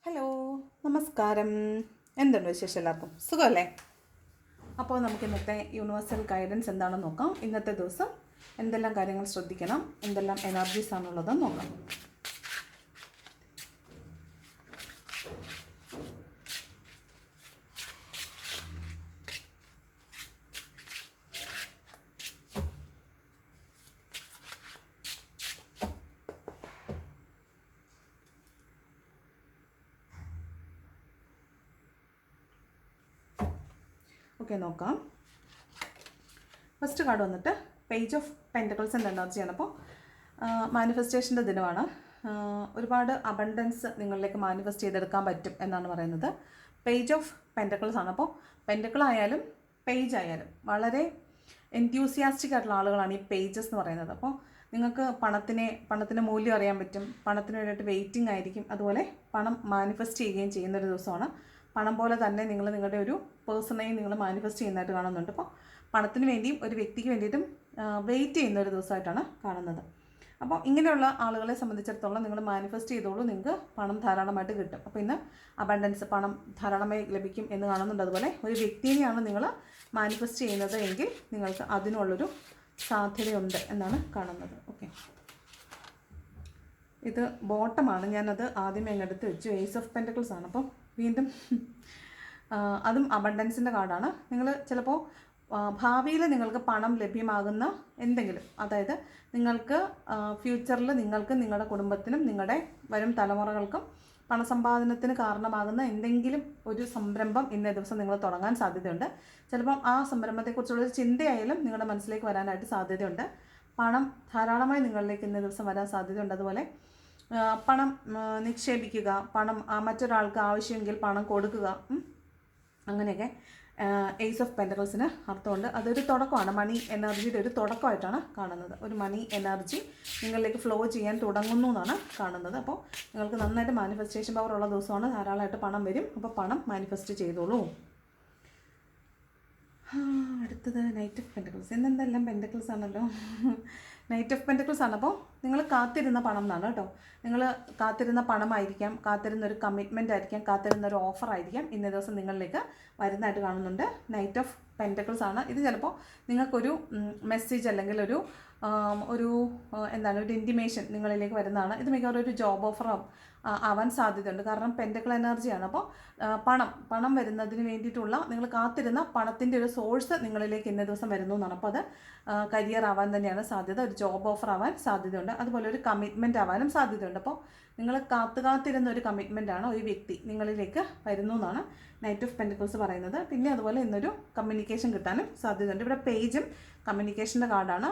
Hello, നമസ്കാരം. എന്തുണ്ട് വിശേഷം? എല്ലാവർക്കും സുഖമല്ലേ? അപ്പോൾ നമുക്ക് ഇന്നത്തെ യൂണിവേഴ്സൽ ഗൈഡൻസ് എന്താണെന്ന് നോക്കാം. ഇന്നത്തെ ദിവസം എന്തെല്ലാം കാര്യങ്ങൾ ശ്രദ്ധിക്കണം, എന്തെല്ലാം എനർജീസ് ആണുള്ളതെന്ന് നോക്കാം. ഓക്കെ, നോക്കാം. ഫസ്റ്റ് കാർഡ് വന്നിട്ട് പേജ് ഓഫ് പെൻറ്റക്കിൾസിൻ്റെ എനർജിയാണ്. അപ്പോൾ മാനിഫെസ്റ്റേഷൻ്റെ ദിനമാണ്. ഒരുപാട് അബണ്ടൻസ് നിങ്ങളിലേക്ക് മാനിഫെസ്റ്റ് ചെയ്തെടുക്കാൻ പറ്റും എന്നാണ് പറയുന്നത്. പേജ് ഓഫ് പെൻറ്റക്കിൾസ് ആണ്. അപ്പോൾ പെൻറ്റക്കിൾ ആയാലും പേജ് ആയാലും വളരെ എൻത്യൂസിയാസ്റ്റിക് ആയിട്ടുള്ള ആളുകളാണ് ഈ പേജസ് എന്ന് പറയുന്നത്. അപ്പോൾ നിങ്ങൾക്ക് പണത്തിന് മൂല്യം അറിയാൻ പറ്റും, പണത്തിന് വേണ്ടിയിട്ട് വെയിറ്റിംഗ് ആയിരിക്കും. അതുപോലെ പണം മാനിഫെസ്റ്റ് ചെയ്യുകയും ചെയ്യുന്നൊരു ദിവസമാണ്. പണം പോലെ തന്നെ നിങ്ങൾ നിങ്ങളുടെ ഒരു പേഴ്സണെയും നിങ്ങൾ മാനിഫെസ്റ്റ് ചെയ്യുന്നതായിട്ട് കാണുന്നുണ്ട്. അപ്പോൾ പണത്തിന് വേണ്ടിയും ഒരു വ്യക്തിക്ക് വേണ്ടിയിട്ടും വെയിറ്റ് ചെയ്യുന്ന ഒരു ദിവസമായിട്ടാണ് കാണുന്നത്. അപ്പോൾ ഇങ്ങനെയുള്ള ആളുകളെ സംബന്ധിച്ചിടത്തോളം നിങ്ങൾ മാനിഫെസ്റ്റ് ചെയ്തോളൂ, നിങ്ങൾക്ക് പണം ധാരാളമായിട്ട് കിട്ടും. അപ്പോൾ ഇന്ന് അബണ്ടൻസ്, പണം ധാരാളമായി ലഭിക്കും എന്ന് കാണുന്നുണ്ട്. അതുപോലെ ഒരു വ്യക്തിയെയാണ് നിങ്ങൾ മാനിഫെസ്റ്റ് ചെയ്യുന്നത് എങ്കിൽ നിങ്ങൾക്ക് അതിനുള്ളൊരു സാധ്യതയുണ്ട് എന്നാണ് കാണുന്നത്. ഓക്കെ, ഇത് ബോട്ടമാണ്. ഞാനത് ആദ്യമേ അങ്ങെടുത്ത് വെച്ചു. ഏസ് ഓഫ് പെൻറ്റക്കിൾസ് ആണ്. അപ്പോൾ വീണ്ടും അതും അബണ്ടൻസിൻ്റെ കാർഡാണ്. നിങ്ങൾ ചിലപ്പോൾ ഭാവിയിൽ നിങ്ങൾക്ക് പണം ലഭ്യമാകുന്ന എന്തെങ്കിലും, അതായത് നിങ്ങൾക്ക് ഫ്യൂച്ചറിൽ നിങ്ങൾക്കും നിങ്ങളുടെ കുടുംബത്തിനും നിങ്ങളുടെ വരും തലമുറകൾക്കും പണസമ്പാദനത്തിന് കാരണമാകുന്ന എന്തെങ്കിലും ഒരു സംരംഭം ഇന്നേ ദിവസം നിങ്ങൾ തുടങ്ങാൻ സാധ്യതയുണ്ട്. ചിലപ്പം ആ സംരംഭത്തെക്കുറിച്ചുള്ളൊരു ചിന്തയായാലും നിങ്ങളുടെ മനസ്സിലേക്ക് വരാനായിട്ട് സാധ്യതയുണ്ട്. പണം ധാരാളമായി നിങ്ങളിലേക്ക് ഇന്നേ ദിവസം വരാൻ സാധ്യതയുണ്ട്. അതുപോലെ പണം നിക്ഷേപിക്കുക, പണം മറ്റൊരാൾക്ക് ആവശ്യമെങ്കിൽ പണം കൊടുക്കുക, അങ്ങനെയൊക്കെ ഏസ് ഓഫ് പെൻറ്റക്കിൾസിന് അർത്ഥമുണ്ട്. അതൊരു തുടക്കമാണ്, മണി എനർജിയുടെ ഒരു തുടക്കമായിട്ടാണ് കാണുന്നത്. ഒരു മണി എനർജി നിങ്ങളിലേക്ക് ഫ്ലോ ചെയ്യാൻ തുടങ്ങുന്നു എന്നാണ് കാണുന്നത്. അപ്പോൾ നിങ്ങൾക്ക് നന്നായിട്ട് മാനിഫെസ്റ്റേഷൻ പവർ ഉള്ള ദിവസമാണ്. ധാരാളമായിട്ട് പണം വരും. അപ്പോൾ പണം മാനിഫെസ്റ്റ് ചെയ്തോളൂ. അടുത്തത് നൈറ്റ് ഓഫ് പെൻറ്റക്കിൾസ്. എന്തെല്ലാം പെൻറ്റക്കിൾസ് ആണല്ലോ. നൈറ്റ് ഓഫ് പെൻറ്റക്കിൾസ് ആണ്. അപ്പോൾ നിങ്ങൾ കാത്തിരുന്ന പണം എന്നാണ് കേട്ടോ. നിങ്ങൾ കാത്തിരുന്ന പണമായിരിക്കാം, കാത്തിരുന്നൊരു കമ്മിറ്റ്മെൻ്റ് ആയിരിക്കാം, കാത്തിരുന്നൊരു ഓഫർ ആയിരിക്കാം ഇന്നേ ദിവസം നിങ്ങളിലേക്ക് വരുന്നതായിട്ട് കാണുന്നുണ്ട്. നൈറ്റ് ഓഫ് പെൻറ്റക്കിൾസ് ആണ്. ഇത് ചിലപ്പോൾ നിങ്ങൾക്കൊരു മെസ്സേജ് അല്ലെങ്കിൽ ഒരു ഒരു ഇൻറ്റിമേഷൻ നിങ്ങളിലേക്ക് വരുന്നതാണ്. ഇത് മിക്കവാറും ഒരു ജോബ് ഓഫർ ആവാൻ സാധ്യതയുണ്ട്. കാരണം പെൻറ്റക്കിൾ എനർജിയാണ്. അപ്പോൾ പണം വരുന്നതിന് വേണ്ടിയിട്ടുള്ള നിങ്ങൾ കാത്തിരുന്ന പണത്തിൻ്റെ ഒരു സോഴ്സ് നിങ്ങളിലേക്ക് ഇന്നേ ദിവസം വരുന്നു എന്നാണ്. അപ്പോൾ അത് കരിയർ ആവാൻ തന്നെയാണ് സാധ്യത, ഒരു ജോബ് ഓഫർ ആവാൻ സാധ്യതയുണ്ട്. അതുപോലെ ഒരു കമ്മിറ്റ്മെൻറ്റ് ആവാനും സാധ്യതയുണ്ട്. അപ്പോൾ നിങ്ങൾ കാത്തിരുന്ന ഒരു കമ്മിറ്റ്മെൻറ്റാണ് ഒരു വ്യക്തി നിങ്ങളിലേക്ക് വരുന്നു എന്നാണ് നൈറ്റ് ഓഫ് പെൻറ്റക്കിൾസ് പറയുന്നത്. പിന്നെ അതുപോലെ ഇന്നൊരു കമ്മ്യൂണിക്കേഷൻ കിട്ടാനും സാധ്യതയുണ്ട്. ഇവിടെ പേജും കമ്മ്യൂണിക്കേഷൻ്റെ കാർഡാണ്,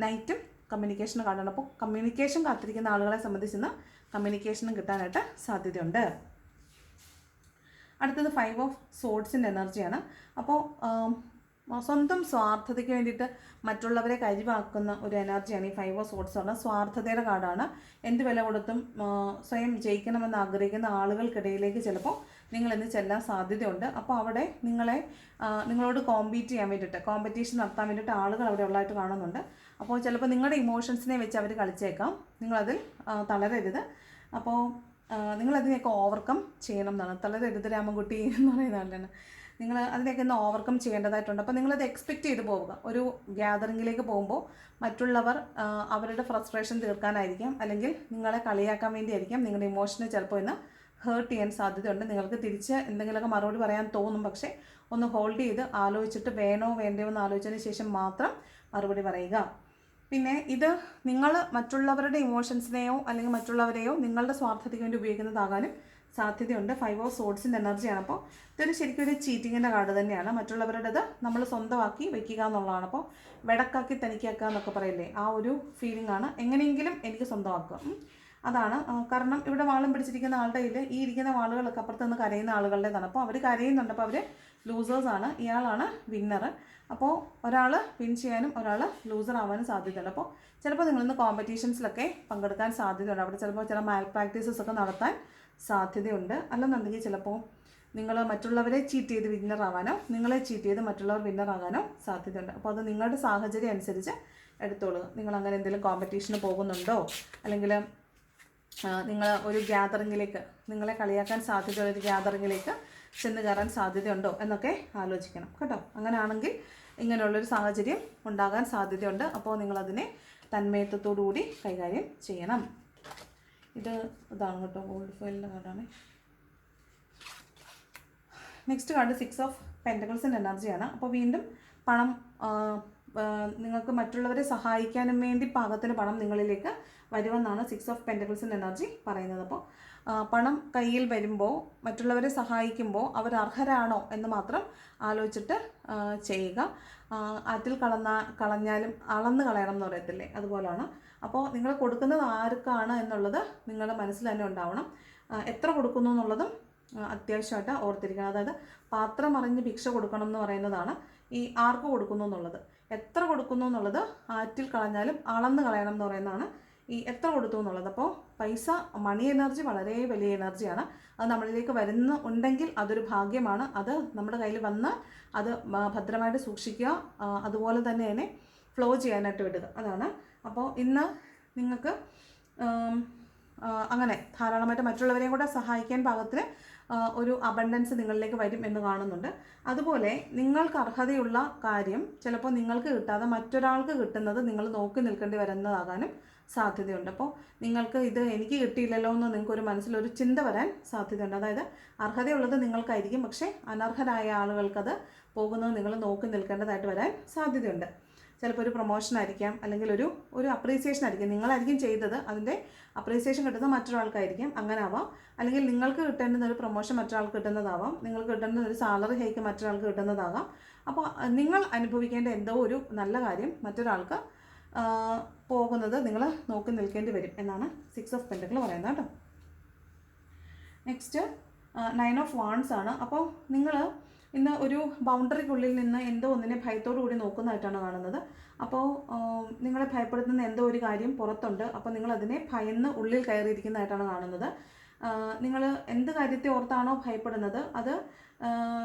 നൈറ്റും കമ്മ്യൂണിക്കേഷൻ്റെ കാർഡാണ്. അപ്പോൾ കമ്മ്യൂണിക്കേഷൻ കാത്തിരിക്കുന്ന ആളുകളെ സംബന്ധിച്ച് കമ്മ്യൂണിക്കേഷനും കിട്ടാനായിട്ട് സാധ്യതയുണ്ട്. അടുത്തത് 5 ഓഫ് സോഡ്സിൻ്റെ എനർജിയാണ്. അപ്പോൾ സ്വന്തം സ്വാർത്ഥതയ്ക്ക് വേണ്ടിയിട്ട് മറ്റുള്ളവരെ കരിവാക്കുന്ന ഒരു എനർജിയാണ് ഈ 5 ഓഫ് സോഡ്സ് പറഞ്ഞാൽ. സ്വാർത്ഥതയുടെ കാർഡാണ്. എന്ത് വില കൊടുത്തും സ്വയം ജയിക്കണമെന്ന് ആഗ്രഹിക്കുന്ന ആളുകൾക്കിടയിലേക്ക് ചിലപ്പോൾ നിങ്ങളിന്ന് ചെല്ലാൻ സാധ്യതയുണ്ട്. അപ്പോൾ അവിടെ നിങ്ങളോട് കോമ്പറ്റീഷൻ നടത്താൻ വേണ്ടിയിട്ട് ആളുകൾ അവിടെ ഉള്ളതായിട്ട് കാണുന്നുണ്ട്. അപ്പോൾ ചിലപ്പോൾ നിങ്ങളുടെ ഇമോഷൻസിനെ വെച്ച് അവർ കളിച്ചേക്കാം. നിങ്ങളതിൽ തളരരുത്. അപ്പോൾ നിങ്ങളതിനെയൊക്കെ ഓവർകം ചെയ്യണം എന്നാണ്. തളരരുത് രാമൻകുട്ടി എന്ന് പറയുന്നതാണ്. നിങ്ങൾ അതിനെയൊക്കെ ഒന്ന് ഓവർകം ചെയ്യേണ്ടതായിട്ടുണ്ട്. അപ്പോൾ നിങ്ങളത് എക്സ്പെക്റ്റ് ചെയ്ത് പോവുക. ഒരു ഗ്യാതറിങ്ങിലേക്ക് പോകുമ്പോൾ മറ്റുള്ളവർ അവരുടെ ഫ്രസ്ട്രേഷൻ തീർക്കാനായിരിക്കാം, അല്ലെങ്കിൽ നിങ്ങളെ കളിയാക്കാൻ വേണ്ടിയായിരിക്കാം നിങ്ങളുടെ ഇമോഷനെ ചിലപ്പോൾ ഇന്ന് ഹേർട്ട് ചെയ്യാൻ സാധ്യതയുണ്ട്. നിങ്ങൾക്ക് തിരിച്ച് എന്തെങ്കിലുമൊക്കെ മറുപടി പറയാൻ തോന്നും. പക്ഷേ ഒന്ന് ഹോൾഡ് ചെയ്ത് ആലോചിച്ചിട്ട് വേണോ വേണ്ടയോ എന്ന് ആലോചിച്ചതിന് ശേഷം മാത്രം മറുപടി പറയുക. പിന്നെ ഇത് നിങ്ങൾ മറ്റുള്ളവരുടെ ഇമോഷൻസിനെയോ അല്ലെങ്കിൽ മറ്റുള്ളവരെയോ നിങ്ങളുടെ സ്വാർത്ഥതയ്ക്ക് വേണ്ടി ഉപയോഗിക്കുന്നതാകാനും സാധ്യതയുണ്ട്. 5 ഓഫ് സോഡ്സിൻ്റെ എനർജിയാണ്. അപ്പോൾ ഇതൊരു ശരിക്കും ഒരു ചീറ്റിങ്ങിൻ്റെ കാർഡ് തന്നെയാണ്. മറ്റുള്ളവരുടേത് നമ്മൾ സ്വന്തമാക്കി വെക്കുക എന്നുള്ളതാണ്. അപ്പോൾ വെടക്കാക്കി തനിക്കാക്കുക എന്നൊക്കെ പറയില്ലേ, ആ ഒരു ഫീലിംഗ് ആണ്. എങ്ങനെയെങ്കിലും എനിക്ക് സ്വന്തമാക്കുക, അതാണ്. കാരണം ഇവിടെ വാളും പിടിച്ചിരിക്കുന്ന ആളുടെ കയ്യിൽ ഈ ഇരിക്കുന്ന വാളുകളൊക്കെ അപ്പുറത്ത് നിന്ന് കരയുന്ന ആളുകളുടേതാണ്. അപ്പോൾ അവർ കരയുന്നുണ്ട്. അപ്പോൾ അവർ ലൂസേഴ്സാണ്, ഇയാളാണ് വിന്നർ. അപ്പോൾ ഒരാൾ വിൻ ചെയ്യാനും ഒരാൾ ലൂസർ ആവാനും സാധ്യതയുണ്ട്. അപ്പോൾ ചിലപ്പോൾ നിങ്ങളിന്ന് കോമ്പറ്റീഷൻസിലൊക്കെ പങ്കെടുക്കാൻ സാധ്യതയുണ്ട്. അവിടെ ചിലപ്പോൾ ചില മാൽ പ്രാക്ടീസസ് ഒക്കെ നടത്താൻ സാധ്യതയുണ്ട്. അല്ലെന്നുണ്ടെങ്കിൽ ചിലപ്പോൾ നിങ്ങൾ മറ്റുള്ളവരെ ചീറ്റ് ചെയ്ത് വിന്നർ ആവാനോ നിങ്ങളെ ചീറ്റ് ചെയ്ത് മറ്റുള്ളവർ വിന്നർ ആകാനോ സാധ്യതയുണ്ട്. അപ്പോൾ അത് നിങ്ങളുടെ സാഹചര്യം അനുസരിച്ച് എടുത്തോളൂ. നിങ്ങൾ അങ്ങനെ എന്തെങ്കിലും കോമ്പറ്റീഷന് പോകുന്നുണ്ടോ, അല്ലെങ്കിൽ നിങ്ങൾ ഒരു ഗ്യാതറിങ്ങിലേക്ക്, നിങ്ങളെ കളിയാക്കാൻ സാധ്യതയുള്ള ഒരു ഗ്യാതറിങ്ങിലേക്ക് ചെന്ന് കയറാൻ സാധ്യതയുണ്ടോ എന്നൊക്കെ ആലോചിക്കണം കേട്ടോ. അങ്ങനെയാണെങ്കിൽ ഇങ്ങനെയുള്ളൊരു സാഹചര്യം ഉണ്ടാകാൻ സാധ്യതയുണ്ട്. അപ്പോൾ നിങ്ങളതിനെ തന്മയത്വത്തോടു കൂടി കൈകാര്യം ചെയ്യണം. ഇതാണ് കേട്ടോ, ഗോൾഡ് ഫോയിലിൻ്റെ കാർഡാണ്. നെക്സ്റ്റ് കാർഡ് 6 ഓഫ് പെൻറ്റക്കിൾസിൻ്റെ എനർജിയാണ്. അപ്പോൾ വീണ്ടും പണം, നിങ്ങൾക്ക് മറ്റുള്ളവരെ സഹായിക്കാനും വേണ്ടി പാകത്തിന് പണം നിങ്ങളിലേക്ക് വരുമെന്നാണ് 6 ഓഫ് പെൻറ്റക്കിൾസിൻ്റെ എനർജി പറയുന്നത്. അപ്പോൾ പണം കയ്യിൽ വരുമ്പോൾ, മറ്റുള്ളവരെ സഹായിക്കുമ്പോൾ അവർ അർഹരാണോ എന്ന് മാത്രം ആലോചിച്ചിട്ട് ചെയ്യുക. ആറ്റിൽ കളഞ്ഞാലും അളന്ന് കളയണം എന്ന് പറയത്തില്ലേ, അതുപോലെയാണ്. അപ്പോൾ നിങ്ങൾ കൊടുക്കുന്നത് ആർക്കാണ് എന്നുള്ളത് നിങ്ങളുടെ മനസ്സിൽ തന്നെ ഉണ്ടാവണം. എത്ര കൊടുക്കുന്നു എന്നുള്ളതും അത്യാവശ്യമായിട്ട് ഓർത്തിരിക്കണം. അതായത് പാത്രം അറിഞ്ഞ് ഭിക്ഷ കൊടുക്കണം എന്ന് പറയുന്നതാണ് ഈ ആർക്ക് കൊടുക്കുന്നു എന്നുള്ളത്. എത്ര കൊടുക്കുന്നു എന്നുള്ളത് ആറ്റിൽ കളഞ്ഞാലും അളന്ന് കളയണം എന്ന് പറയുന്നതാണ് ഈ എത്ര കൊടുത്തു എന്നുള്ളത്. അപ്പോൾ പൈസ, മണി എനർജി വളരെ വലിയ എനർജിയാണ്. അത് നമ്മളിലേക്ക് ഉണ്ടെങ്കിൽ അതൊരു ഭാഗ്യമാണ്. അത് നമ്മുടെ കയ്യിൽ വന്ന് അത് ഭദ്രമായിട്ട് സൂക്ഷിക്കുക, അതുപോലെ തന്നെ ഫ്ലോ ചെയ്യാനായിട്ട് വിടുക, അതാണ്. അപ്പോൾ ഇന്ന് നിങ്ങൾക്ക് അങ്ങനെ ധാരാളമായിട്ട് മറ്റുള്ളവരെയും കൂടെ സഹായിക്കാൻ പാകത്തിന് ഒരു അബണ്ടൻസ് നിങ്ങളിലേക്ക് വരും എന്ന് കാണുന്നുണ്ട്. അതുപോലെ നിങ്ങൾക്ക് അർഹതയുള്ള കാര്യം ചിലപ്പോൾ നിങ്ങൾക്ക് കിട്ടാതെ മറ്റൊരാൾക്ക് കിട്ടുന്നത് നിങ്ങൾ നോക്കി നിൽക്കേണ്ടി വരുന്നതാകാനും സാധ്യതയുണ്ട്. അപ്പോൾ നിങ്ങൾക്ക് ഇത് എനിക്ക് കിട്ടിയില്ലല്ലോ എന്ന് നിങ്ങൾക്കൊരു മനസ്സിലൊരു ചിന്ത വരാൻ സാധ്യതയുണ്ട്. അതായത് അർഹതയുള്ളത് നിങ്ങൾക്കായിരിക്കും, പക്ഷേ അനർഹരായ ആളുകൾക്കത് പോകുന്നത് നിങ്ങൾ നോക്കി നിൽക്കേണ്ടതായിട്ട് വരാൻ സാധ്യതയുണ്ട്. ചിലപ്പോൾ ഒരു പ്രൊമോഷൻ ആയിരിക്കാം, അല്ലെങ്കിൽ ഒരു അപ്രീസിയേഷൻ ആയിരിക്കും. നിങ്ങളായിരിക്കും ചെയ്തത്, അതിൻ്റെ അപ്രീസിയേഷൻ കിട്ടുന്നത് മറ്റൊരാൾക്കായിരിക്കും, അങ്ങനെ ആവാം. അല്ലെങ്കിൽ നിങ്ങൾക്ക് കിട്ടേണ്ടുന്ന ഒരു പ്രൊമോഷൻ മറ്റൊരാൾക്ക് കിട്ടുന്നതാവാം, നിങ്ങൾക്ക് കിട്ടേണ്ട ഒരു സാലറി ഹൈക്ക് മറ്റൊരാൾക്ക് കിട്ടുന്നതാകാം. അപ്പോൾ നിങ്ങൾ അനുഭവിക്കേണ്ട എന്തോ ഒരു നല്ല കാര്യം മറ്റൊരാൾക്ക് പോകുന്നത് നിങ്ങൾ നോക്കി നിൽക്കേണ്ടി വരും എന്നാണ് 6 ഓഫ് പെൻറ്റക്കിൾ പറയുന്നത് കേട്ടോ. നെക്സ്റ്റ് 9 ഓഫ് വാൺസ് ആണ്. അപ്പോൾ നിങ്ങൾ ഇന്ന് ഒരു ബൗണ്ടറിക്കുള്ളിൽ നിന്ന് എന്തോ ഒന്നിനെ ഭയത്തോടു കൂടി നോക്കുന്നതായിട്ടാണ് കാണുന്നത്. അപ്പോൾ നിങ്ങളെ ഭയപ്പെടുത്തുന്ന എന്തോ ഒരു കാര്യം പുറത്തുണ്ട്. അപ്പോൾ നിങ്ങളതിനെ ഭയന്ന് ഉള്ളിൽ കയറിയിരിക്കുന്നതായിട്ടാണ് കാണുന്നത്. നിങ്ങൾ എന്ത് കാര്യത്തെ ഓർത്താണോ ഭയപ്പെടുന്നത്, അത്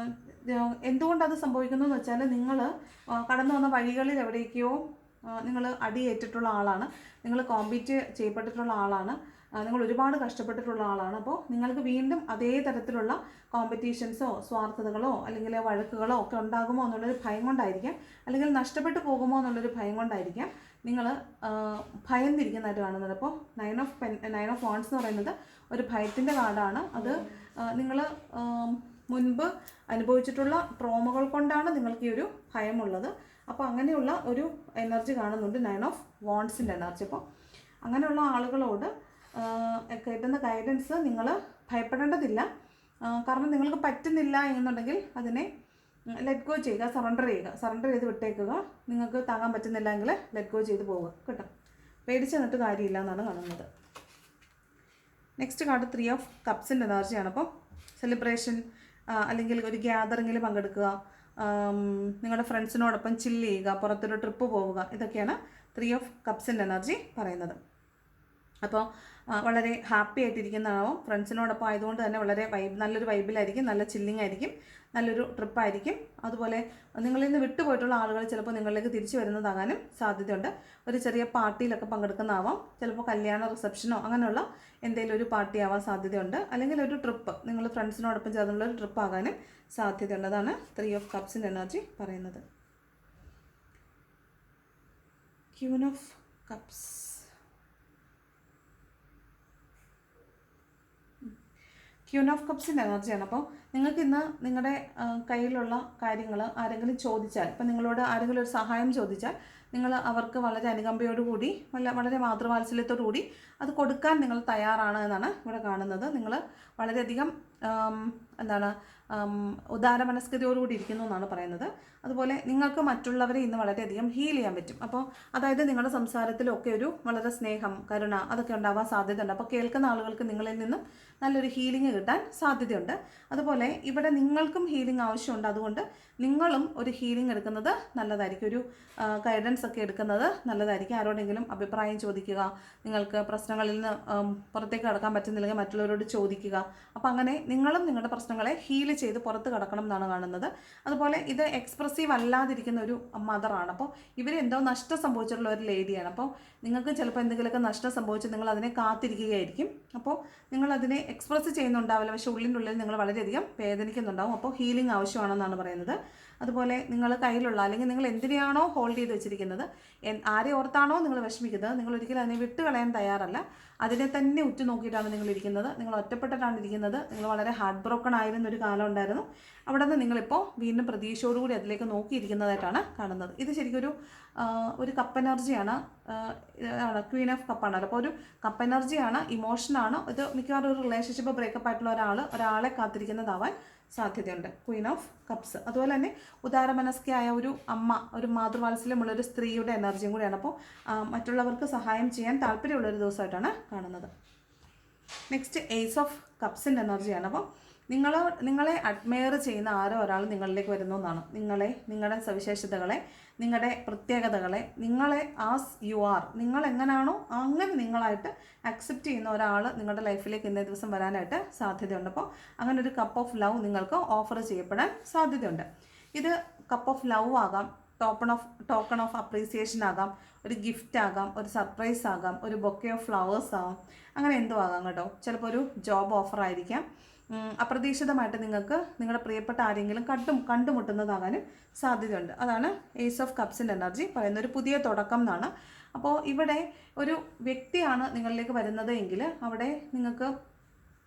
എന്തുകൊണ്ടത് സംഭവിക്കുന്നു എന്ന് വെച്ചാൽ നിങ്ങൾ കടന്നു വന്ന വഴികളിൽ എവിടേക്കോ നിങ്ങൾ അടിയേറ്റിട്ടുള്ള ആളാണ്, നിങ്ങൾ കോമ്പീറ്റ് ചെയ്യപ്പെട്ടിട്ടുള്ള ആളാണ്, നിങ്ങൾ ഒരുപാട് കഷ്ടപ്പെട്ടിട്ടുള്ള ആളാണ്. അപ്പോൾ നിങ്ങൾക്ക് വീണ്ടും അതേ തരത്തിലുള്ള കോമ്പറ്റീഷൻസോ സ്വാർത്ഥതകളോ അല്ലെങ്കിൽ വഴക്കുകളോ ഒക്കെ ഉണ്ടാകുമോ എന്നുള്ളൊരു ഭയം കൊണ്ടായിരിക്കാം, അല്ലെങ്കിൽ നഷ്ടപ്പെട്ടു പോകുമോ എന്നുള്ളൊരു ഭയം കൊണ്ടായിരിക്കാം നിങ്ങൾ ഭയന്നിരിക്കുന്നതായിട്ട് കാണുന്നത്. അപ്പോൾ 9 ഓഫ് വാൺസ് എന്ന് പറയുന്നത് ഒരു ഭയത്തിൻ്റെ കാർഡാണ്. അത് നിങ്ങൾ മുൻപ് അനുഭവിച്ചിട്ടുള്ള ട്രോമകൾ കൊണ്ടാണ് നിങ്ങൾക്ക് ഈ ഒരു ഭയമുള്ളത്. അപ്പോൾ അങ്ങനെയുള്ള ഒരു എനർജി കാണുന്നുണ്ട് 9 ഓഫ് വാൺസിൻ്റെ എനർജി. അപ്പോൾ അങ്ങനെയുള്ള ആളുകളോട് കിട്ടുന്ന ഗൈഡൻസ് നിങ്ങൾ ഭയപ്പെടേണ്ടതില്ല. കാരണം നിങ്ങൾക്ക് പറ്റുന്നില്ല എന്നുണ്ടെങ്കിൽ അതിനെ ലെറ്റ് ഗോ ചെയ്യുക, സറണ്ടർ ചെയ്ത് വിട്ടേക്കുക. നിങ്ങൾക്ക് താങ്ങാൻ പറ്റുന്നില്ല എങ്കിൽ ലെറ്റ് ഗോ ചെയ്ത് പോവുക കേട്ടോ. പേടിച്ച് നിന്നിട്ട് കാര്യമില്ല എന്നാണ് കാണുന്നത്. നെക്സ്റ്റ് കാർഡ് 3 ഓഫ് കപ്സിൻ്റെ എനർജിയാണ്. അപ്പോൾ സെലിബ്രേഷൻ അല്ലെങ്കിൽ ഒരു ഗ്യാതറിങ്ങിൽ പങ്കെടുക്കുക, നിങ്ങളുടെ ഫ്രണ്ട്സിനോടൊപ്പം ചില്ല് ചെയ്യുക, പുറത്തൊരു ട്രിപ്പ് പോവുക, ഇതൊക്കെയാണ് 3 ഓഫ് കപ്സിൻ്റെ എനർജി പറയുന്നത്. അപ്പോൾ വളരെ ഹാപ്പി ആയിട്ടിരിക്കുന്നതാവും. ഫ്രണ്ട്സിനോടൊപ്പം ആയതുകൊണ്ട് തന്നെ വളരെ നല്ലൊരു വൈബിലായിരിക്കും, നല്ല ചില്ലിങ് ആയിരിക്കും, നല്ലൊരു ട്രിപ്പായിരിക്കും. അതുപോലെ നിങ്ങളിൽ നിന്ന് വിട്ടുപോയിട്ടുള്ള ആളുകൾ ചിലപ്പോൾ നിങ്ങളിലേക്ക് തിരിച്ചു വരുന്നതാകാനും സാധ്യതയുണ്ട്. ഒരു ചെറിയ പാർട്ടിയിലൊക്കെ പങ്കെടുക്കുന്നതാവാം, ചിലപ്പോൾ കല്യാണ റിസപ്ഷനോ അങ്ങനെയുള്ള എന്തെങ്കിലും ഒരു പാർട്ടി ആവാൻ സാധ്യതയുണ്ട്. അല്ലെങ്കിൽ ഒരു ട്രിപ്പ്, നിങ്ങൾ ഫ്രണ്ട്സിനോടൊപ്പം ചേർന്നുള്ള ഒരു ട്രിപ്പ് ആകാനും സാധ്യതയുണ്ട്. അതാണ് 3 ഓഫ് കപ്സിൻ്റെ എനർജി പറയുന്നത്. Queen of cups. Queen of കപ്സിൻ്റെ എനർജിയാണ്. അപ്പോൾ നിങ്ങൾക്ക് ഇന്ന് നിങ്ങളുടെ കയ്യിലുള്ള കാര്യങ്ങൾ ആരെങ്കിലും ചോദിച്ചാൽ, ഇപ്പം നിങ്ങളോട് ആരെങ്കിലും ഒരു സഹായം ചോദിച്ചാൽ നിങ്ങൾ അവർക്ക് വളരെ അനുകമ്പയോടുകൂടി വളരെ മാതൃവാത്സല്യത്തോടുകൂടി അത് കൊടുക്കാൻ നിങ്ങൾ തയ്യാറാണ് എന്നാണ് ഇവിടെ കാണുന്നത്. നിങ്ങൾ വളരെയധികം ഉദാരമനസ്കതയോടുകൂടി ഇരിക്കുന്നു എന്നാണ് പറയുന്നത്. അതുപോലെ നിങ്ങൾക്ക് മറ്റുള്ളവരെ ഇന്ന് വളരെയധികം ഹീൽ ചെയ്യാൻ പറ്റും. അപ്പോൾ അതായത് നിങ്ങളുടെ സംസാരത്തിലൊക്കെ ഒരു വളരെ സ്നേഹം, കരുണ അതൊക്കെ ഉണ്ടാവാൻ സാധ്യതയുണ്ട്. അപ്പോൾ കേൾക്കുന്ന ആളുകൾക്ക് നിങ്ങളിൽ നിന്നും നല്ലൊരു ഹീലിംഗ് കിട്ടാൻ സാധ്യതയുണ്ട്. അതുപോലെ ഇവിടെ നിങ്ങൾക്കും ഹീലിംഗ് ആവശ്യമുണ്ട്. അതുകൊണ്ട് നിങ്ങളും ഒരു ഹീലിംഗ് എടുക്കുന്നത് നല്ലതായിരിക്കും, ഒരു ഗൈഡൻസ് ഒക്കെ എടുക്കുന്നത് നല്ലതായിരിക്കും. ആരോടെങ്കിലും അഭിപ്രായം ചോദിക്കുക, നിങ്ങൾക്ക് പ്രശ്നങ്ങളിൽ നിന്ന് പുറത്തേക്ക് കടക്കാൻ പറ്റുന്നില്ലെങ്കിൽ മറ്റുള്ളവരോട് ചോദിക്കുക. അപ്പോൾ അങ്ങനെ നിങ്ങളും നിങ്ങളുടെ പ്രശ്നങ്ങളെ ഹീൽ ചെയ്ത് പുറത്ത് കടക്കണം എന്നാണ് കാണുന്നത്. അതുപോലെ ഇത് എക്സ്പ്രസീവ് അല്ലാതിരിക്കുന്ന ഒരു മദറാണ്. അപ്പോൾ ഇവരെന്തോ നഷ്ടം സംഭവിച്ചിട്ടുള്ള ഒരു ലേഡിയാണ്. അപ്പോൾ നിങ്ങൾക്ക് ചിലപ്പോൾ എന്തെങ്കിലുമൊക്കെ നഷ്ടം സംഭവിച്ച് നിങ്ങൾ അതിനെ കാത്തിരിക്കുകയായിരിക്കും. അപ്പോൾ നിങ്ങളതിനെ എക്സ്പ്രസ് ചെയ്യുന്നുണ്ടാവില്ല, പക്ഷേ ഉള്ളിൻ്റെ ഉള്ളിൽ നിങ്ങൾ വളരെയധികം വേദനിക്കുന്നുണ്ടാവും. അപ്പോൾ ഹീലിംഗ് ആവശ്യമാണെന്നാണ് പറയുന്നത്. അതുപോലെ നിങ്ങൾ കയ്യിലുള്ള അല്ലെങ്കിൽ നിങ്ങൾ എന്തിനെയാണോ ഹോൾഡ് ചെയ്ത് വെച്ചിരിക്കുന്നത്, ആരെ ഓർത്താണോ നിങ്ങൾ വിഷമിക്കുന്നത്, നിങ്ങൾ ഒരിക്കലും അതിനെ വിട്ട് കളയാൻ തയ്യാറല്ല. അതിനെ തന്നെ ഉറ്റുനോക്കിയിട്ടാണ് നിങ്ങൾ ഇരിക്കുന്നത്. നിങ്ങൾ ഒറ്റപ്പെട്ടിട്ടാണ് ഇരിക്കുന്നത്. നിങ്ങൾ വളരെ ഹാർട്ട് ബ്രോക്കൺ ആയിരുന്ന ഒരു കാലം ഉണ്ടായിരുന്നു. അവിടെ നിന്ന് നിങ്ങളിപ്പോൾ വീണ്ടും പ്രതീക്ഷയോടുകൂടി അതിലേക്ക് നോക്കിയിരിക്കുന്നതായിട്ടാണ് കാണുന്നത്. ഇത് ശരിക്കും ഒരു കപ്പ് എനർജിയാണ്, ക്വീൻ ഓഫ് കപ്പാണല്ലോ. അപ്പോൾ ഒരു കപ്പ് എനർജിയാണ്, ഇമോഷനാണ്. ഇത് മിക്കവാറും ഒരു റിലേഷൻഷിപ്പ് ബ്രേക്കപ്പ് ആയിട്ടുള്ള ഒരാളെ കാത്തിരിക്കുന്നതാവാൻ സാധ്യതയുണ്ട്, ക്വീൻ ഓഫ് കപ്സ്. അതുപോലെ തന്നെ ഉദാരമനസ്കയായ ഒരു അമ്മ, ഒരു മാതൃവാത്സല്യമുള്ള ഒരു സ്ത്രീയുടെ എനർജിയും കൂടിയാണ്. അപ്പോൾ മറ്റുള്ളവർക്ക് സഹായം ചെയ്യാൻ താല്പര്യമുള്ളൊരു ദിവസമായിട്ടാണ് കാണുന്നത്. നെക്സ്റ്റ് ഏസ് ഓഫ് കപ്സിൻ്റെ എനർജിയാണ്. അപ്പോൾ നിങ്ങളെ അഡ്മയർ ചെയ്യുന്ന ആരോ ഒരാൾ നിങ്ങളിലേക്ക് വരുന്നു എന്നാണ്. നിങ്ങളുടെ സവിശേഷതകളെ, നിങ്ങളുടെ പ്രത്യേകതകളെ, നിങ്ങളെ ആസ് യു ആർ, നിങ്ങൾ എങ്ങനെയാണോ അങ്ങനെ നിങ്ങളായിട്ട് അക്സെപ്റ്റ് ചെയ്യുന്ന ഒരാൾ നിങ്ങളുടെ ലൈഫിലേക്ക് ഇന്നേ ദിവസം വരാനായിട്ട് സാധ്യതയുണ്ട്. അപ്പോൾ അങ്ങനെ ഒരു കപ്പ് ഓഫ് ലവ് നിങ്ങൾക്ക് ഓഫർ ചെയ്യപ്പെടാൻ സാധ്യതയുണ്ട്. ഇത് കപ്പ് ഓഫ് ലവ് ആകാം, ടോക്കൺ ഓഫ് അപ്രീസിയേഷൻ ആകാം, ഒരു ഗിഫ്റ്റ് ആകാം, ഒരു സർപ്രൈസ് ആകാം, ഒരു ബൊക്കെ ഓഫ് ഫ്ലവേഴ്സ് ആകാം, അങ്ങനെ എന്തും ആകാം കേട്ടോ. ചിലപ്പോൾ ഒരു ജോബ് ഓഫർ ആയിരിക്കാം. അപ്രതീക്ഷിതമായിട്ട് നിങ്ങൾക്ക് നിങ്ങളുടെ പ്രിയപ്പെട്ട ആരെങ്കിലും കണ്ടുമുട്ടുന്നതാകാനും സാധ്യതയുണ്ട്. അതാണ് ഏസ് ഓഫ് കപ്സിൻ്റെ എനർജി പറയുന്ന ഒരു പുതിയ തുടക്കം എന്നാണ്. അപ്പോൾ ഇവിടെ ഒരു വ്യക്തിയാണ് നിങ്ങളിലേക്ക് വരുന്നത് എങ്കിൽ അവിടെ നിങ്ങൾക്ക്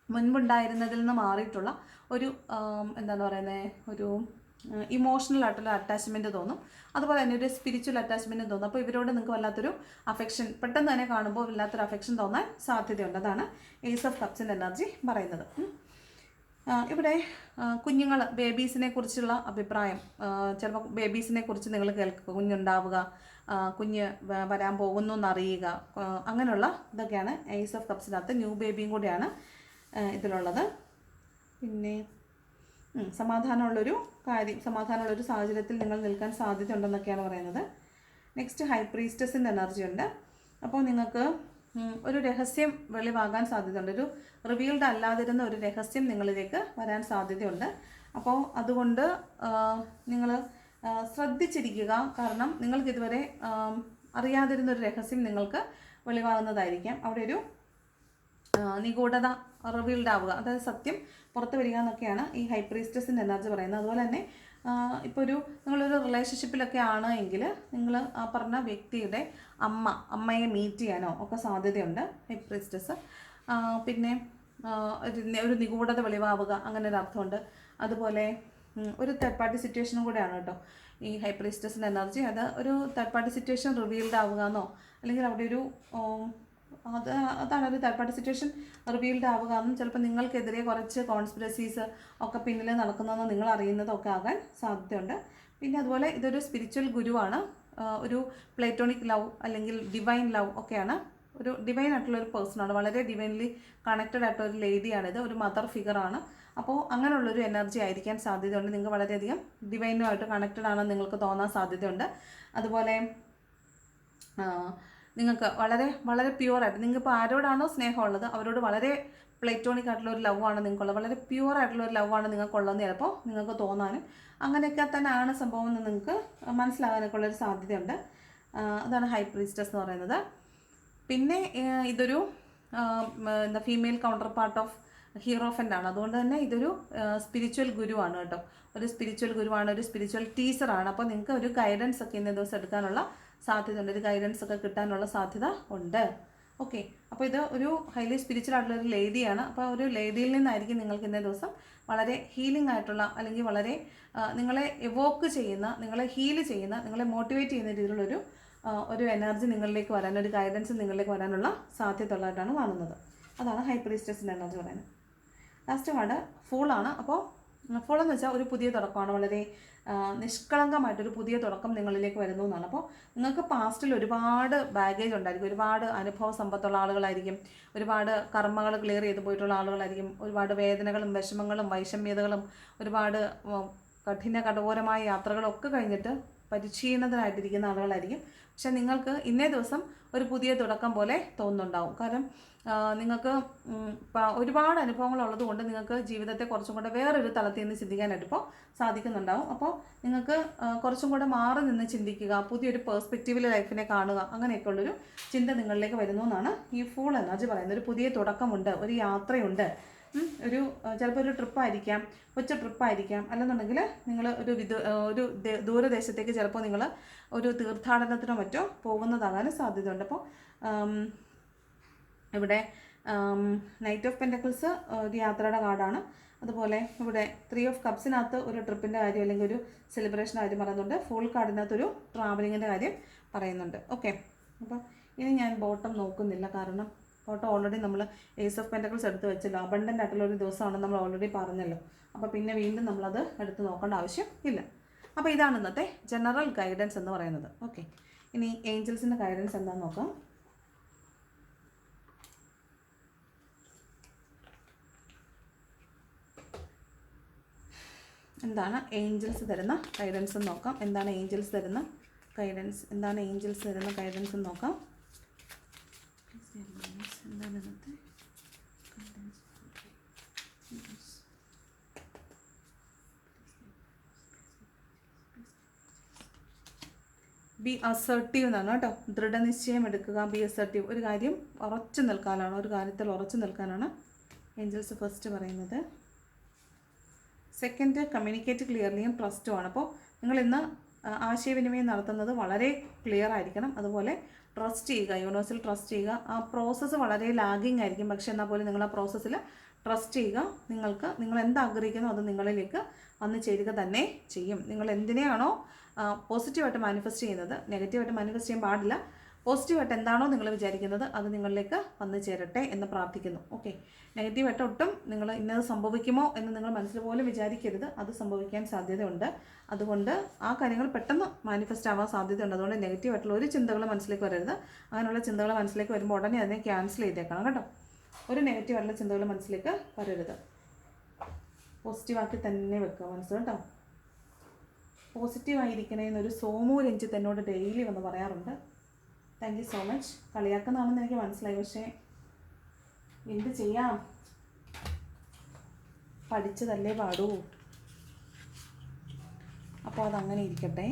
മുൻപുണ്ടായിരുന്നതിൽ നിന്ന് മാറിയിട്ടുള്ള ഒരു എന്താണ് പറയുന്നത്, ഒരു ഇമോഷണൽ ആയിട്ടുള്ള അറ്റാച്ച്മെൻറ്റ് തോന്നും. അതുപോലെ തന്നെ ഒരു സ്പിരിച്വൽ അറ്റാച്ച്മെൻറ്റ് തോന്നും. അപ്പോൾ ഇവരോട് നിങ്ങൾക്ക് വല്ലാത്തൊരു അഫെക്ഷൻ, പെട്ടെന്ന് തന്നെ കാണുമ്പോൾ വല്ലാത്തൊരു അഫെക്ഷൻ തോന്നാൻ സാധ്യതയുണ്ട്. അതാണ് ഏസ് ഓഫ് കപ്സിൻ്റെ എനർജി പറയുന്നത്. ഇവിടെ കുഞ്ഞുങ്ങൾ, ബേബീസിനെ കുറിച്ചുള്ള അഭിപ്രായം, ചിലപ്പോൾ ബേബീസിനെ കുറിച്ച് നിങ്ങൾ കേൾക്കുക, കുഞ്ഞുണ്ടാവുക, കുഞ്ഞ് വരാൻ പോകുന്നു എന്നറിയുക, അങ്ങനെയുള്ള ഇതൊക്കെയാണ് ഏസ് ഓഫ് കപ്സിനകത്ത്. ന്യൂ ബേബിയും കൂടിയാണ് ഇതിലുള്ളത്. പിന്നെ സമാധാനമുള്ളൊരു സാഹചര്യത്തിൽ നിങ്ങൾ നിൽക്കാൻ സാധ്യതയുണ്ടെന്നൊക്കെയാണ് പറയുന്നത്. നെക്സ്റ്റ് ഹൈ പ്രീസ്റ്റസിൻ്റെ എനർജി ഉണ്ട്. അപ്പോൾ നിങ്ങൾക്ക് ഒരു രഹസ്യം വെളിവാകാൻ സാധ്യതയുണ്ട്. ഒരു റിവീൽഡ് അല്ലാതിരുന്ന ഒരു രഹസ്യം നിങ്ങളിലേക്ക് വരാൻ സാധ്യതയുണ്ട്. അപ്പോൾ അതുകൊണ്ട് നിങ്ങൾ ശ്രദ്ധിച്ചിരിക്കുക. കാരണം നിങ്ങൾക്കിതുവരെ അറിയാതിരുന്നൊരു രഹസ്യം നിങ്ങൾക്ക് വെളിവാകുന്നതായിരിക്കാം. അവിടെ ഒരു നിഗൂഢത റിവീൽഡ് ആവുക, അതായത് സത്യം പുറത്ത് വരിക എന്നൊക്കെയാണ് ഈ ഹൈ പ്രീസ്റ്റസിൻ്റെ എനർജി പറയുന്നത്. അതുപോലെ തന്നെ ഇപ്പോൾ നിങ്ങളൊരു റിലേഷൻഷിപ്പിലൊക്കെ ആണ് എങ്കിൽ നിങ്ങൾ ആ പറഞ്ഞ വ്യക്തിയുടെ അമ്മയെ മീറ്റ് ചെയ്യാനോ ഒക്കെ സാധ്യതയുണ്ട് ഹൈ പ്രീസ്റ്റസ്. പിന്നെ ഒരു നിഗൂഢത വെളിവാവുക, അങ്ങനെ ഒരു അർത്ഥമുണ്ട്. അതുപോലെ ഒരു തേർഡ് പാർട്ടി സിറ്റുവേഷനും കൂടെയാണ് കേട്ടോ ഈ ഹൈ പ്രീസ്റ്റസിൻ്റെ എനർജി. അത് ഒരു തേർഡ് പാർട്ടി സിറ്റുവേഷൻ റിവീൽഡ് ആവുക എന്നോ, അല്ലെങ്കിൽ അവിടെ ഒരു അതാണ് ഒരു തേർഡ് പാർട്ടി സിറ്റുവേഷൻ റിവീൽഡ് ആവുക എന്നും, ചിലപ്പോൾ നിങ്ങൾക്കെതിരെ കുറച്ച് കോൺസ്പിറസീസ് ഒക്കെ പിന്നിൽ നടക്കുന്നതെന്ന് നിങ്ങൾ അറിയുന്നതൊക്കെ ആകാൻ സാധ്യതയുണ്ട്. പിന്നെ അതുപോലെ ഇതൊരു സ്പിരിച്വൽ ഗുരുവാണ്. ഒരു പ്ലേറ്റോണിക് ലവ് അല്ലെങ്കിൽ ഡിവൈൻ ലവ് ഒക്കെയാണ്. ഒരു ഡിവൈൻ ആയിട്ടുള്ളൊരു പേഴ്സണാണ്, വളരെ ഡിവൈൻലി കണക്റ്റഡ് ആയിട്ടൊരു ലേഡിയാണിത്, ഒരു മദർ ഫിഗറാണ്. അപ്പോൾ അങ്ങനെയുള്ളൊരു എനർജി ആയിരിക്കാൻ സാധ്യതയുണ്ട്. നിങ്ങൾക്ക് വളരെയധികം ഡിവൈനുമായിട്ട് കണക്റ്റഡ് ആണെന്ന് നിങ്ങൾക്ക് തോന്നാൻ സാധ്യതയുണ്ട്. അതുപോലെ നിങ്ങൾക്ക് വളരെ വളരെ പ്യുവറായിട്ട്, നിങ്ങൾക്കിപ്പോൾ ആരോടാണോ സ്നേഹമുള്ളത് അവരോട് വളരെ പ്ലേറ്റോണിക് ആയിട്ടുള്ള ഒരു ലവാണ് നിങ്ങൾക്കുള്ളത്, വളരെ പ്യുവർ ആയിട്ടുള്ള ഒരു ലവാണ് നിങ്ങൾക്കുള്ളതെന്ന് ചിലപ്പോൾ നിങ്ങൾക്ക് തോന്നാനും അങ്ങനെയൊക്കെ തന്നെയാണ് സംഭവം എന്ന് നിങ്ങൾക്ക് മനസ്സിലാകാനൊക്കെ ഉള്ളൊരു സാധ്യതയുണ്ട്. അതാണ് ഹൈ പ്രീസ്റ്റസ് എന്ന് പറയുന്നത്. പിന്നെ ഇതൊരു ഫീമെയിൽ കൗണ്ടർ പാർട്ട് ഓഫ് ഹീറോഫൻ്റ് ആണ്. അതുകൊണ്ട് തന്നെ ഇതൊരു സ്പിരിച്വൽ ഗുരുവാണ് കേട്ടോ. ഒരു സ്പിരിച്വൽ ഗുരുവാണ്, ഒരു സ്പിരിച്വൽ ടീച്ചറാണ്. അപ്പോൾ നിങ്ങൾക്ക് ഒരു ഗൈഡൻസ് ഒക്കെ ഇന്ന ദിവസം എടുക്കാനുള്ള സാധ്യതയുണ്ട്, ഒരു ഗൈഡൻസ് ഒക്കെ കിട്ടാനുള്ള സാധ്യത ഉണ്ട്. ഓക്കെ, അപ്പോൾ ഇത് ഒരു ഹൈലി സ്പിരിച്വൽ ആയിട്ടുള്ള ഒരു ലേഡിയാണ്. അപ്പോൾ ഒരു ലേഡിയിൽ നിന്നായിരിക്കും നിങ്ങൾക്ക് ഇന്നേ ദിവസം വളരെ ഹീലിംഗ് ആയിട്ടുള്ള, അല്ലെങ്കിൽ വളരെ നിങ്ങളെ എവോക്ക് ചെയ്യുന്ന, നിങ്ങളെ ഹീൽ ചെയ്യുന്ന, നിങ്ങളെ മോട്ടിവേറ്റ് ചെയ്യുന്ന രീതിയിലുള്ളൊരു ഒരു എനർജി നിങ്ങളിലേക്ക് വരാൻ, ഒരു ഗൈഡൻസ് നിങ്ങളിലേക്ക് വരാനുള്ള സാധ്യത ഉള്ളതായിട്ടാണ് കാണുന്നത്. അതാണ് ഹൈ പ്രീസ്റ്റസിൻ്റെ എനർജി പറയുന്നത്. ലാസ്റ്റ് കാർഡ് ഫൂളാണ്. അപ്പോൾ ഫൂൾ എന്ന് വെച്ചാൽ ഒരു പുതിയ തുടക്കമാണ്, വളരെ നിഷ്കളങ്കമായിട്ടൊരു പുതിയ തുടക്കം നിങ്ങളിലേക്ക് വരുന്നു എന്നാണ്. അപ്പോൾ നിങ്ങൾക്ക് പാസ്റ്റിൽ ഒരുപാട് ബാഗേജ് ഉണ്ടായിരിക്കും, ഒരുപാട് അനുഭവ സമ്പത്തുള്ള ആളുകളായിരിക്കും, ഒരുപാട് കർമ്മങ്ങൾ ക്ലിയർ ചെയ്ത് പോയിട്ടുള്ള ആളുകളായിരിക്കും, ഒരുപാട് വേദനകളും വിഷമങ്ങളും വൈഷമ്യതകളും ഒരുപാട് കഠോരമായ യാത്രകളൊക്കെ കഴിഞ്ഞിട്ട് പരിശീലനത്തിനായിട്ടിരിക്കുന്ന ആളുകളായിരിക്കും. പക്ഷെ നിങ്ങൾക്ക് ഇന്നേ ദിവസം ഒരു പുതിയ തുടക്കം പോലെ തോന്നുന്നുണ്ടാവും. കാരണം നിങ്ങൾക്ക് ഒരുപാട് അനുഭവങ്ങളുള്ളത് കൊണ്ട് നിങ്ങൾക്ക് ജീവിതത്തെ കുറച്ചും കൂടെ വേറൊരു തലത്തിൽ നിന്ന് ചിന്തിക്കാനായിട്ട് ഇപ്പോൾ സാധിക്കുന്നുണ്ടാവും. അപ്പോൾ നിങ്ങൾക്ക് കുറച്ചും കൂടെ മാറി നിന്ന് ചിന്തിക്കുക, പുതിയൊരു പേഴ്സ്പെക്റ്റീവിൽ ലൈഫിനെ കാണുക, അങ്ങനെയൊക്കെ ഉള്ളൊരു ചിന്ത നിങ്ങളിലേക്ക് വരുന്നു എന്നാണ് ഈ ഫുൾ എനർജി പറയുന്നത്. ഒരു പുതിയ തുടക്കമുണ്ട്, ഒരു യാത്രയുണ്ട്, ഒരു ചിലപ്പോൾ ഒരു ട്രിപ്പായിരിക്കാം, കൊച്ചു ട്രിപ്പായിരിക്കാം, അല്ലെന്നുണ്ടെങ്കിൽ നിങ്ങൾ ഒരു ദൂരദേശത്തേക്ക് ചിലപ്പോൾ നിങ്ങൾ ഒരു തീർത്ഥാടനത്തിനോ മറ്റോ പോകുന്നതാകാനും സാധ്യതയുണ്ട്. അപ്പോൾ ഇവിടെ നൈറ്റ് ഓഫ് പെൻറ്റക്കിൾസ് ഒരു യാത്രയുടെ കാർഡാണ്. അതുപോലെ ഇവിടെ 3 ഓഫ് കപ്സിനകത്ത് ഒരു ട്രിപ്പിൻ്റെ കാര്യം അല്ലെങ്കിൽ ഒരു സെലിബ്രേഷൻ്റെ കാര്യം പറയുന്നുണ്ട്. ഫുൾ കാർഡിനകത്തൊരു ട്രാവലിങ്ങിൻ്റെ കാര്യം പറയുന്നുണ്ട്. ഓക്കെ, അപ്പോൾ ഇനി ഞാൻ ബോട്ടം നോക്കുന്നില്ല, കാരണം ബോട്ടം ഓൾറെഡി നമ്മൾ ഏസ് ഓഫ് പെൻറ്റക്കിൾസ് എടുത്ത് വെച്ചല്ലോ. അബണ്ടൻ്റ് ആയിട്ടുള്ള ഒരു ദിവസമാണ് നമ്മൾ ഓൾറെഡി പറഞ്ഞല്ലോ. അപ്പോൾ പിന്നെ വീണ്ടും നമ്മളത് എടുത്ത് നോക്കേണ്ട ആവശ്യം ഇല്ല. അപ്പോൾ ഇതാണ് ഇന്നത്തെ ജനറൽ ഗൈഡൻസ് എന്ന് പറയുന്നത്. ഓക്കെ, ഇനി ഏഞ്ചൽസിൻ്റെ ഗൈഡൻസ് എന്താണെന്ന് നോക്കാം. എന്താണ് ഏഞ്ചൽസ് തരുന്ന ഗൈഡൻസ് എന്ന് നോക്കാം. എന്താണ് ഏഞ്ചൽസ് തരുന്ന ഗൈഡൻസ്, എന്താണ് ഏഞ്ചൽസ് തരുന്ന ഗൈഡൻസ് എന്ന് നോക്കാം. എന്താണ് ഇന്നത്തെ ഗൈഡൻസ്? ബി അസർട്ടീവ് എന്നാണ് കേട്ടോ. ദൃഢനിശ്ചയം എടുക്കുക, ബി അസർട്ടീവ്. ഒരു കാര്യം ഉറച്ചു നിൽക്കാനാണ്, ഒരു കാര്യത്തിൽ ഉറച്ചു നിൽക്കാനാണ് ഏഞ്ചൽസ് ഫസ്റ്റ് പറയുന്നത്. സെക്കൻഡ്, കമ്മ്യൂണിക്കേറ്റ് ക്ലിയർലി ആൻഡ് ട്രസ്റ്റുമാണ്. അപ്പോൾ നിങ്ങൾ ഇന്ന് ആശയവിനിമയം നടത്തുന്നത് വളരെ ക്ലിയർ ആയിരിക്കണം. അതുപോലെ ട്രസ്റ്റ് ചെയ്യുക, യൂണിവേഴ്സിൽ ട്രസ്റ്റ് ചെയ്യുക. ആ പ്രോസസ്സ് വളരെ ലാഗിങ് ആയിരിക്കും, പക്ഷേ എന്നാൽ പോലും നിങ്ങൾ ആ പ്രോസസ്സിൽ ട്രസ്റ്റ് ചെയ്യുക. നിങ്ങൾ എന്താഗ്രഹിക്കുന്നോ അത് നിങ്ങളിലേക്ക് വന്ന് ചേരുക തന്നെ ചെയ്യും. നിങ്ങൾ എന്തിനെയാണോ പോസിറ്റീവായിട്ട് മാനിഫെസ്റ്റ് ചെയ്യുന്നത്, നെഗറ്റീവായിട്ട് മാനിഫെസ്റ്റ് ചെയ്യാൻ പാടില്ല. പോസിറ്റീവായിട്ട് എന്താണോ നിങ്ങൾ വിചാരിക്കുന്നത് അത് നിങ്ങളിലേക്ക് വന്നു ചേരട്ടെ എന്ന് പ്രാർത്ഥിക്കുന്നു. ഓക്കെ, നെഗറ്റീവായിട്ട് ഒട്ടും നിങ്ങൾ ഇന്നത് സംഭവിക്കുമോ എന്ന് നിങ്ങൾ മനസ്സിൽ പോലും വിചാരിക്കരുത്. അത് സംഭവിക്കാൻ സാധ്യതയുണ്ട്. അതുകൊണ്ട് ആ കാര്യങ്ങൾ പെട്ടെന്ന് മാനിഫെസ്റ്റ് ആവാൻ സാധ്യതയുണ്ട്. അതുകൊണ്ട് നെഗറ്റീവായിട്ടുള്ള ഒരു ചിന്തകൾ മനസ്സിലേക്ക് വരരുത്. അങ്ങനെയുള്ള ചിന്തകൾ മനസ്സിലേക്ക് വരുമ്പോൾ ഉടനെ അതിനെ ക്യാൻസൽ ചെയ്തേക്കണം കേട്ടോ. ഒരു നെഗറ്റീവായിട്ടുള്ള ചിന്തകൾ മനസ്സിലേക്ക് വരരുത്. പോസിറ്റീവാക്കി തന്നെ വെക്കുക മനസ്സ് കേട്ടോ. പോസിറ്റീവായിരിക്കണേന്നൊരു സോമു രഞ്ജിത്ത് എന്നോട് ഡെയിലി വന്ന് പറയാറുണ്ട്. Thank you so much. കളിയാക്കുന്നതാണെന്ന് എനിക്ക് മനസ്സിലായി, പക്ഷേ എന്ത് ചെയ്യാം, പഠിച്ചതല്ലേ പാടൂ. അപ്പോൾ അതങ്ങനെ ഇരിക്കട്ടെ.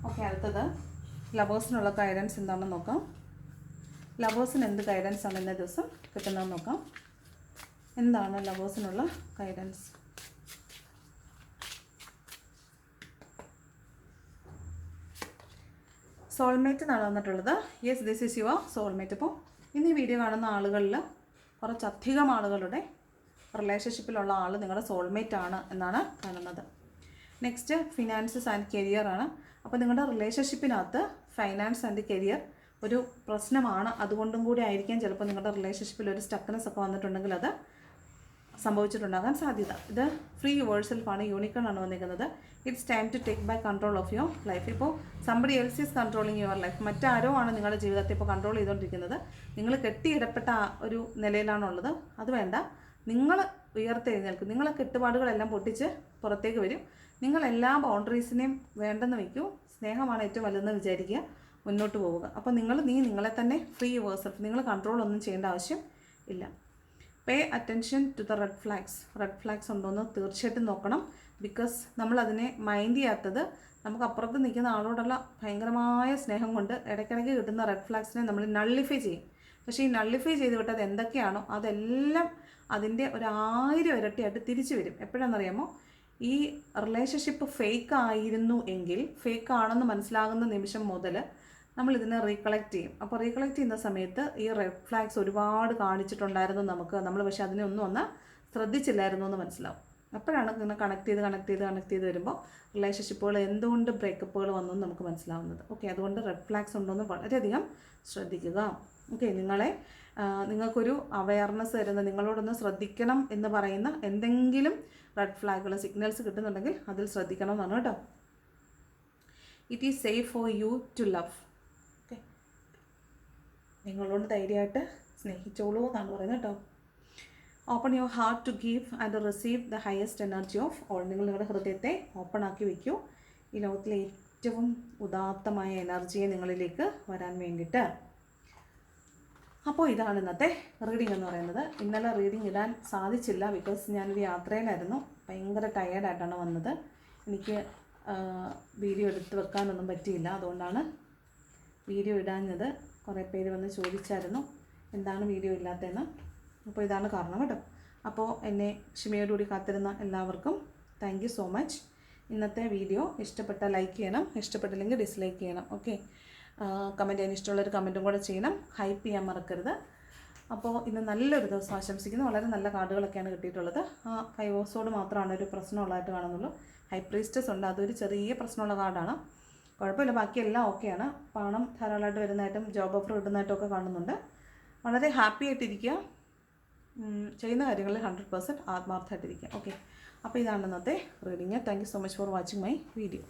ഓക്കെ, അടുത്തത് ലവേഴ്സിനുള്ള ഗൈഡൻസ് എന്താണെന്ന് നോക്കാം. ലവേഴ്സിന് എന്ത് ഗൈഡൻസ് ആണ് ഇന്നേ ദിവസം കിട്ടുന്നതെന്ന് നോക്കാം. എന്താണ് ലവേഴ്സിനുള്ള ഗൈഡൻസ്? സോൾമേറ്റ് എന്നാണ് വന്നിട്ടുള്ളത്. Yes, this is your soulmate. അപ്പോൾ ഇന്ന് ഈ വീഡിയോ കാണുന്ന ആളുകളിൽ കുറച്ചധികം ആളുകളുടെ റിലേഷൻഷിപ്പിലുള്ള ആൾ നിങ്ങളുടെ സോൾമേറ്റ് ആണ് എന്നാണ് കാണുന്നത്. നെക്സ്റ്റ്, ഫിനാൻസസ് ആൻഡ് കരിയർ ആണ്. അപ്പോൾ നിങ്ങളുടെ റിലേഷൻഷിപ്പിനകത്ത് ഫൈനാൻസ് ആൻഡ് കരിയർ ഒരു പ്രശ്നമാണ്. അതുകൊണ്ടും കൂടി ആയിരിക്കാം ചിലപ്പോൾ നിങ്ങളുടെ റിലേഷൻഷിപ്പിൽ ഒരു സ്റ്റക്നെസ് ഒക്കെ വന്നിട്ടുണ്ടെങ്കിൽ അത് സംഭവിച്ചിട്ടുണ്ടാകാൻ സാധ്യത. ഇത് ഫ്രീ യുവർ സെൽഫാണ്, യൂണിക്കോണാണ് വന്നിരിക്കുന്നത്. It's time to take back control of your life. ഇപ്പോൾ somebody else is controlling your life. മറ്റാരോ ആണ് നിങ്ങളുടെ ജീവിതത്തെ ഇപ്പോൾ കൺട്രോൾ ചെയ്തുകൊണ്ടിരിക്കുന്നത്. നിങ്ങൾ കെട്ടിയിടപ്പെട്ട ഒരു നിലയിലാണുള്ളത്. അത് വേണ്ട, നിങ്ങൾ ഉയർത്തെഴുന്നേൽക്കും. നിങ്ങളെ കെട്ടുപാടുകളെല്ലാം പൊട്ടിച്ച് പുറത്തേക്ക് വരും. നിങ്ങൾ എല്ലാ ബൗണ്ടറീസിനെയും വേണ്ടെന്ന് വയ്ക്കൂ. സ്നേഹമാണ് ഏറ്റവും വലുതെന്ന് വിചാരിക്കുക, മുന്നോട്ട് പോവുക. അപ്പോൾ നിങ്ങളെ തന്നെ ഫ്രീ യുവർ സെൽഫ്. നിങ്ങൾ കൺട്രോൾ ഒന്നും ചെയ്യേണ്ട ആവശ്യം ഇല്ല. Pay attention to the red flags. Red flags ഉണ്ടോയെന്ന് തീർച്ചയായിട്ടും നോക്കണം. ബിക്കോസ് നമ്മളതിനെ മൈൻഡ് ചെയ്യാത്തത് നമുക്ക് അപ്പുറത്ത് നിൽക്കുന്ന ആളോടുള്ള ഭയങ്കരമായ സ്നേഹം കൊണ്ട് ഇടയ്ക്കിടയ്ക്ക് കിട്ടുന്ന റെഡ് ഫ്ലാഗ്സിനെ നമ്മൾ നള്ളിഫൈ ചെയ്യും. പക്ഷേ ഈ നള്ളിഫൈ ചെയ്ത് വിട്ടത് എന്തൊക്കെയാണോ അതെല്ലാം അതിൻ്റെ 1000 ഇരട്ടിയായിട്ട് തിരിച്ചു വരും. എപ്പോഴാണെന്നറിയാമോ? ഈ റിലേഷൻഷിപ്പ് ഫേക്ക് ആയിരുന്നു എങ്കിൽ, ഫേക്ക് ആണെന്ന് മനസ്സിലാകുന്ന നിമിഷം മുതൽ നമ്മളിതിനെ റീകളക്ട് ചെയ്യും. അപ്പോൾ റീകളക്ട് ചെയ്യുന്ന സമയത്ത് ഈ റെഡ് ഫ്ലാഗ്സ് ഒരുപാട് കാണിച്ചിട്ടുണ്ടായിരുന്നു നമ്മൾ പക്ഷേ അതിനെ ഒന്നും ശ്രദ്ധിച്ചില്ലായിരുന്നു എന്ന് മനസ്സിലാവും. അപ്പോഴാണ് ഇങ്ങനെ കണക്ട് ചെയ്ത് വരുമ്പോൾ റിലേഷൻഷിപ്പുകൾ എന്തുകൊണ്ട് ബ്രേക്കപ്പുകൾ വന്നു എന്ന് നമുക്ക് മനസ്സിലാവുന്നത്. ഓക്കെ, അതുകൊണ്ട് റെഡ് ഫ്ലാഗ്സ് ഉണ്ടോയെന്ന് വളരെയധികം ശ്രദ്ധിക്കുക. ഓക്കെ, നിങ്ങൾക്കൊരു അവയർനെസ് തരുന്ന, നിങ്ങളോടൊന്ന് ശ്രദ്ധിക്കണം എന്ന് പറയുന്ന എന്തെങ്കിലും റെഡ് ഫ്ലാഗുകൾ, സിഗ്നൽസ് കിട്ടുന്നുണ്ടെങ്കിൽ അതിൽ ശ്രദ്ധിക്കണം എന്നാണ് കേട്ടോ. It is safe for you to love. Okay, നിങ്ങളോട് ധൈര്യമായിട്ട് സ്നേഹിച്ചോളൂ എന്നാണ് പറയുന്നത് കേട്ടോ. Open your heart to give and receive the highest energy of all. നിങ്ങൾ നിങ്ങളുടെ ഹൃദയത്തെ ഓപ്പൺ ആക്കി വയ്ക്കൂ ഈ ലോകത്തിലെ ഏറ്റവും ഉദാത്തമായ എനർജിയെ നിങ്ങളിലേക്ക് വരാൻ വേണ്ടിയിട്ട്. അപ്പോൾ ഇതാണ് ഇന്നത്തെ റീഡിംഗ് എന്ന് പറയുന്നത്. ഇന്നലെ റീഡിംഗ് ഇടാൻ സാധിച്ചില്ല, ബിക്കോസ് ഞാനൊരു യാത്രയിലായിരുന്നു. ഭയങ്കര ടയേർഡായിട്ടാണ് വന്നത്. എനിക്ക് വീഡിയോ എടുത്ത് വെക്കാനൊന്നും പറ്റിയില്ല. അതുകൊണ്ടാണ് വീഡിയോ ഇടാഞ്ഞത്. കുറേ പേര് വന്ന് ചോദിച്ചായിരുന്നു എന്താണ് വീഡിയോ ഇല്ലാത്തതെന്ന്. അപ്പോൾ ഇതാണ് കാരണം കേട്ടോ. അപ്പോൾ എന്നെ ക്ഷമയോടുകൂടി കാത്തിരുന്ന എല്ലാവർക്കും താങ്ക് യു സോ മച്ച്. ഇന്നത്തെ വീഡിയോ ഇഷ്ടപ്പെട്ടാൽ ലൈക്ക് ചെയ്യണം, ഇഷ്ടപ്പെട്ടില്ലെങ്കിൽ ഡിസ്ലൈക്ക് ചെയ്യണം. ഓക്കെ, കമൻറ്റ് ചെയ്യാൻ ഇഷ്ടമുള്ളൊരു കമൻറ്റും കൂടെ ചെയ്യണം. ഹൈപ്പ് ചെയ്യാൻ മറക്കരുത്. അപ്പോൾ ഇന്ന് നല്ലൊരു ദിവസം ആശംസിക്കുന്നു. വളരെ നല്ല കാർഡുകളൊക്കെയാണ് കിട്ടിയിട്ടുള്ളത്. ആ 5 ഓസോട് മാത്രമാണ് ഒരു പ്രശ്നമുള്ളതായിട്ട് കാണുന്നുള്ളൂ. ഹൈ പ്രീസ്റ്റസ് ഉണ്ട്, അതൊരു ചെറിയ പ്രശ്നമുള്ള കാർഡാണ്. കുഴപ്പമില്ല, ബാക്കിയെല്ലാം ഓക്കെയാണ്. പണം ധാരാളമായിട്ട് വരുന്നതായിട്ടും ജോബ് ഓഫർ കിട്ടുന്നതായിട്ടും ഒക്കെ കാണുന്നുണ്ട്. വളരെ ഹാപ്പി ആയിട്ടിരിക്കുക. ചെയ്യുന്ന കാര്യങ്ങളിൽ 100% ആത്മാർത്ഥമായിട്ടിരിക്കുക. ഓക്കെ, അപ്പോൾ ഇതാണ് ഇന്നത്തെ reading. Thank you so much for watching my video.